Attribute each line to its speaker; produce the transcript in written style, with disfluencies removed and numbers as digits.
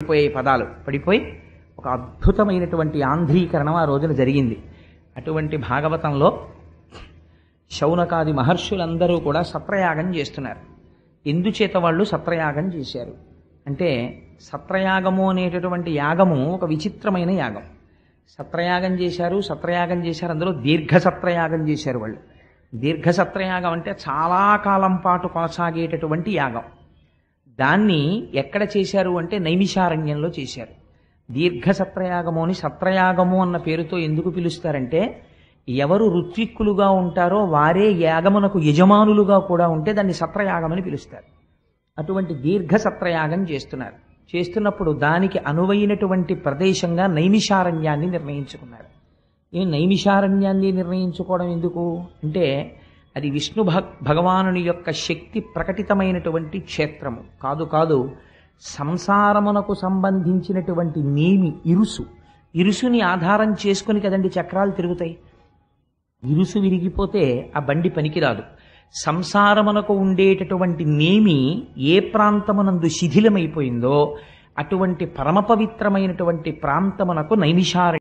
Speaker 1: పడిపోయే పదాలు పడిపోయి ఒక అద్భుతమైనటువంటి ఆంధ్రీకరణం ఆ రోజున జరిగింది. అటువంటి భాగవతంలో శౌనకాది మహర్షులందరూ కూడా సత్రయాగం చేస్తున్నారు. ఎందుచేత వాళ్ళు సత్రయాగం చేశారు అంటే, సత్రయాగము అనేటటువంటి యాగము ఒక విచిత్రమైన యాగం. సత్రయాగం చేశారు. అందులో దీర్ఘ సత్రయాగం చేశారు వాళ్ళు. దీర్ఘ సత్రయాగం అంటే చాలా కాలం పాటు కొనసాగేటటువంటి యాగం. దాన్ని ఎక్కడ చేశారు అంటే నైమిషారణ్యంలో చేశారు. దీర్ఘ సత్రయాగము అని సత్రయాగము అన్న పేరుతో ఎందుకు పిలుస్తారంటే, ఎవరు ఋత్విక్కులుగా ఉంటారో వారే యాగమునకు యజమానులుగా కూడా ఉంటే దాన్ని సత్రయాగం అని పిలుస్తారు. అటువంటి దీర్ఘ సత్రయాగం చేస్తున్నప్పుడు దానికి అనువైనటువంటి ప్రదేశంగా నైమిషారణ్యాన్ని నిర్ణయించుకున్నారు. ఈ నైమిషారణ్యాన్ని నిర్ణయించుకోవడం ఎందుకు అంటే, అది విష్ణు భగవానుని యొక్క శక్తి ప్రకటితమైనటువంటి క్షేత్రము కాదు. సంసారమునకు సంబంధించినటువంటి నేమి ఇరుసుని ఆధారం చేసుకుని కదండి చక్రాలు తిరుగుతాయి. ఇరుసు విరిగిపోతే ఆ బండి పనికిరాదు. సంసారమునకు ఉండేటటువంటి నేమి ఏ ప్రాంతమునందు శిథిలమైపోయిందో అటువంటి పరమ పవిత్రమైనటువంటి ప్రాంతమునకు నైమిషారణ్యం